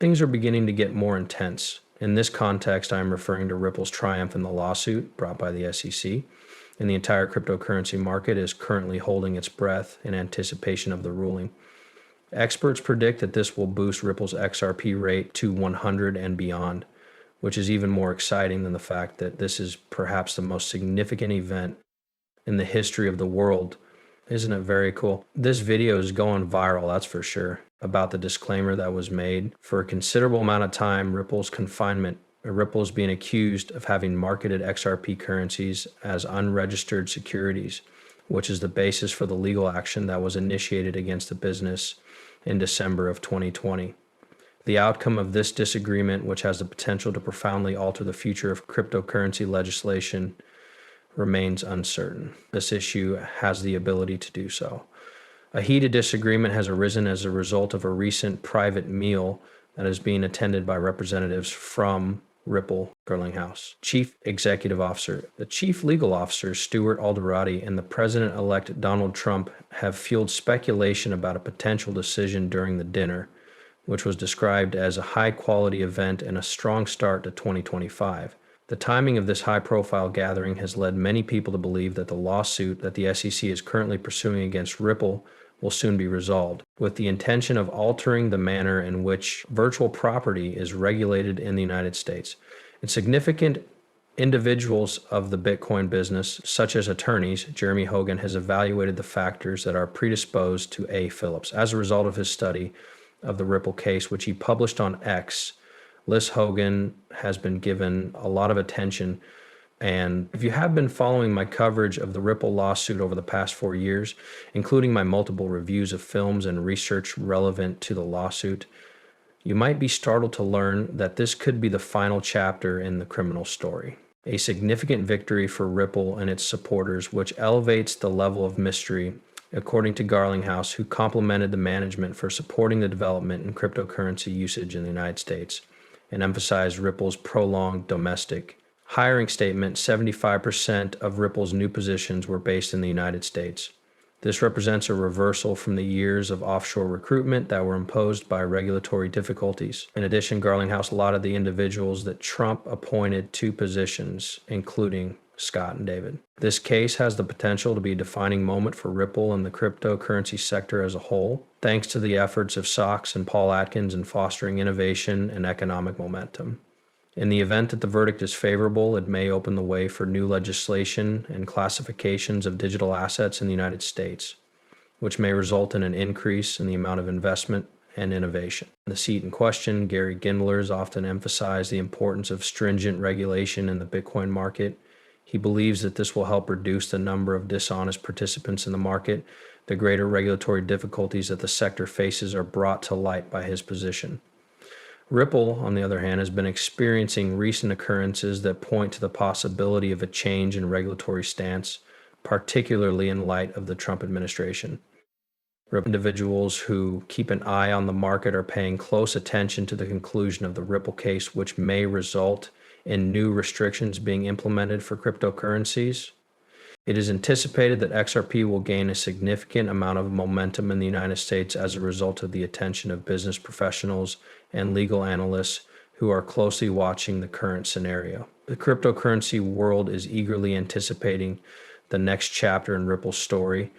Things are beginning to get more intense. In this context, I am referring to Ripple's triumph in the lawsuit brought by the SEC, and the entire cryptocurrency market is currently holding its breath in anticipation of the ruling. Experts predict that this will boost Ripple's XRP rate to 100 and beyond, which is even more exciting than the fact that this is perhaps the most significant event in the history of the world. Isn't it very cool? This video is going viral, that's for sure, about the disclaimer that was made. For a considerable amount of time, Ripple's being accused of having marketed XRP currencies as unregistered securities, which is the basis for the legal action that was initiated against the business in December of 2020. The outcome of this disagreement, which has the potential to profoundly alter the future of cryptocurrency legislation, remains uncertain. This issue has the ability to do so. A heated disagreement has arisen as a result of a recent private meal that is being attended by representatives from Ripple House. Chief Executive Officer, the Chief Legal Officer, Stuart Alderati, and the President-elect Donald Trump have fueled speculation about a potential decision during the dinner, which was described as a high-quality event and a strong start to 2025. The timing of this high-profile gathering has led many people to believe that the lawsuit that the SEC is currently pursuing against Ripple will soon be resolved, with the intention of altering the manner in which virtual property is regulated in the United States. And significant individuals of the Bitcoin business, such as attorneys, Jeremy Hogan has evaluated the factors that are predisposed to A. Phillips. As a result of his study of the Ripple case, which he published on X, Liz Hogan has been given a lot of attention. And if you have been following my coverage of the Ripple lawsuit over the past 4 years, including my multiple reviews of films and research relevant to the lawsuit, you might be startled to learn that this could be the final chapter in the criminal story. A significant victory for Ripple and its supporters, which elevates the level of mystery, according to House, who complimented the management for supporting the development in cryptocurrency usage in the United States and emphasized Ripple's prolonged domestic hiring statement. 75% of Ripple's new positions were based in the United States. This represents a reversal from the years of offshore recruitment that were imposed by regulatory difficulties. In addition, House lauded the individuals that Trump appointed to positions, including Scott and David. This case has the potential to be a defining moment for Ripple and the cryptocurrency sector as a whole, thanks to the efforts of Sachs and Paul Atkins in fostering innovation and economic momentum. In the event that the verdict is favorable, it may open the way for new legislation and classifications of digital assets in the United States, which may result in an increase in the amount of investment and innovation. In the seat in question, Gary Gindler has often emphasized the importance of stringent regulation in the Bitcoin market. He believes that this will help reduce the number of dishonest participants in the market. The greater regulatory difficulties that the sector faces are brought to light by his position. Ripple, on the other hand, has been experiencing recent occurrences that point to the possibility of a change in regulatory stance, particularly in light of the Trump administration. Individuals who keep an eye on the market are paying close attention to the conclusion of the Ripple case, which may result in new restrictions being implemented for cryptocurrencies. It is anticipated that XRP will gain a significant amount of momentum in the United States as a result of the attention of business professionals and legal analysts who are closely watching the current scenario. The cryptocurrency world is eagerly anticipating the next chapter in Ripple's story,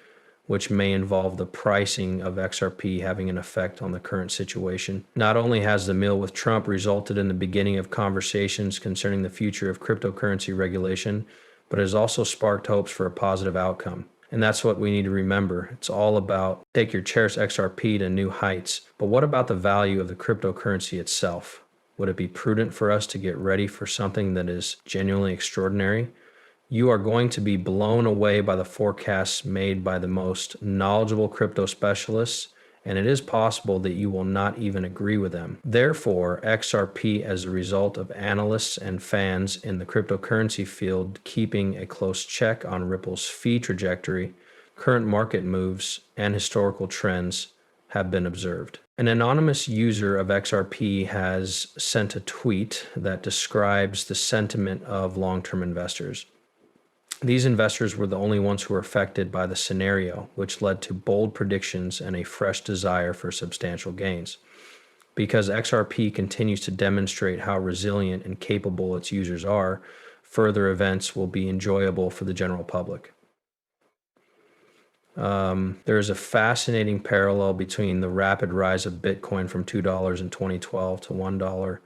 which may involve the pricing of XRP having an effect on the current situation. Not only has the meal with Trump resulted in the beginning of conversations concerning the future of cryptocurrency regulation, but it has also sparked hopes for a positive outcome. And that's what we need to remember. It's all about take your cherished XRP to new heights. But what about the value of the cryptocurrency itself? Would it be prudent for us to get ready for something that is genuinely extraordinary? You are going to be blown away by the forecasts made by the most knowledgeable crypto specialists, and it is possible that you will not even agree with them. Therefore, XRP, as a result of analysts and fans in the cryptocurrency field keeping a close check on Ripple's fee trajectory, current market moves, and historical trends, have been observed. An anonymous user of XRP has sent a tweet that describes the sentiment of long-term investors. These investors were the only ones who were affected by the scenario, which led to bold predictions and a fresh desire for substantial gains. Because XRP continues to demonstrate how resilient and capable its users are, further events will be enjoyable for the general public. There is a fascinating parallel between the rapid rise of Bitcoin from $2 in 2012 to $1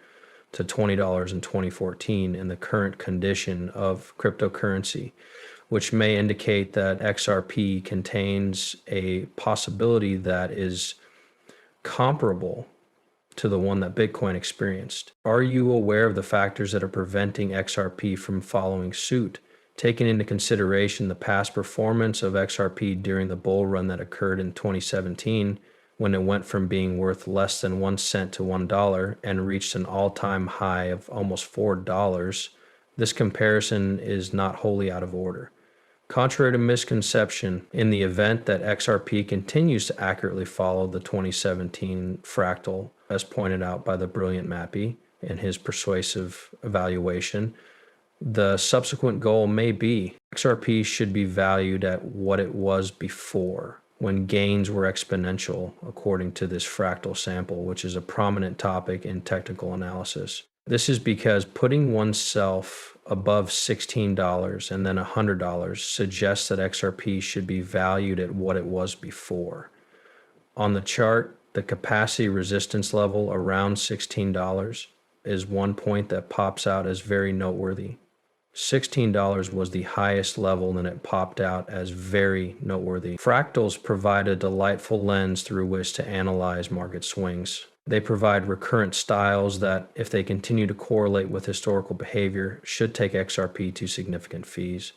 to $20 in 2014 and the current condition of cryptocurrency, which may indicate that XRP contains a possibility that is comparable to the one that Bitcoin experienced. Are you aware of the factors that are preventing XRP from following suit? Taking into consideration the past performance of XRP during the bull run that occurred in 2017, when it went from being worth less than 1 cent to $1 and reached an all-time high of almost $4, this comparison is not wholly out of order. Contrary to misconception, in the event that XRP continues to accurately follow the 2017 fractal, as pointed out by the brilliant Mappy in his persuasive evaluation, the subsequent goal may be XRP should be valued at what it was before, when gains were exponential, according to this fractal sample, which is a prominent topic in technical analysis. This is because putting oneself above $16 and then $100 suggests that XRP should be valued at what it was before. On the chart, the capacity resistance level around $16 is one point that pops out as very noteworthy. $16 was the highest level and it popped out as very noteworthy. Fractals provide a delightful lens through which to analyze market swings. They provide recurrent styles that, if they continue to correlate with historical behavior, should take XRP to significant fees.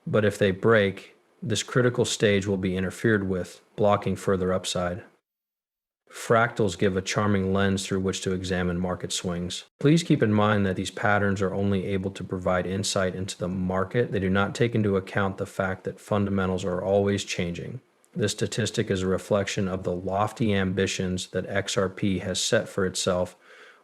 But if they break, this critical stage will be interfered with, blocking further upside. Fractals give a charming lens through which to examine market swings. Please keep in mind that these patterns are only able to provide insight into the market. They do not take into account the fact that fundamentals are always changing. This statistic is a reflection of the lofty ambitions that XRP has set for itself,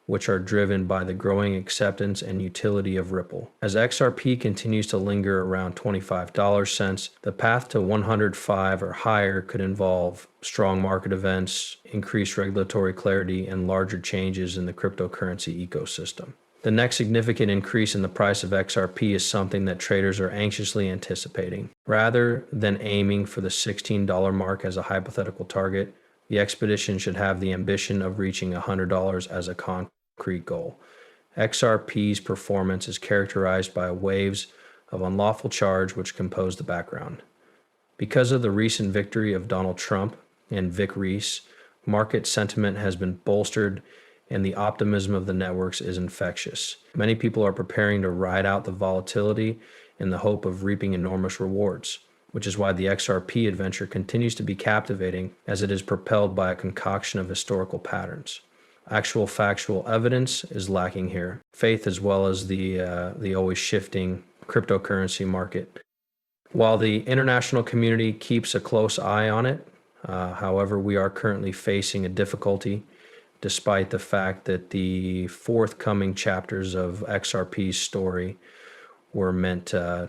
which are driven by the growing acceptance and utility of Ripple. As XRP continues to linger around 25 cents, the path to 105 or higher could involve strong market events, increased regulatory clarity, and larger changes in the cryptocurrency ecosystem. The next significant increase in the price of XRP is something that traders are anxiously anticipating. Rather than aiming for the $16 mark as a hypothetical target, the expedition should have the ambition of reaching $100 as a concrete goal. XRP's performance is characterized by waves of unlawful charge which compose the background. Because of the recent victory of Donald Trump and Vic Reese, market sentiment has been bolstered and the optimism of the networks is infectious. Many people are preparing to ride out the volatility in the hope of reaping enormous rewards, which is why the XRP adventure continues to be captivating as it is propelled by a concoction of historical patterns. Actual factual evidence is lacking here. Faith as well as the always shifting cryptocurrency market. While the international community keeps a close eye on it, however, we are currently facing a difficulty despite the fact that the forthcoming chapters of XRP's story were meant to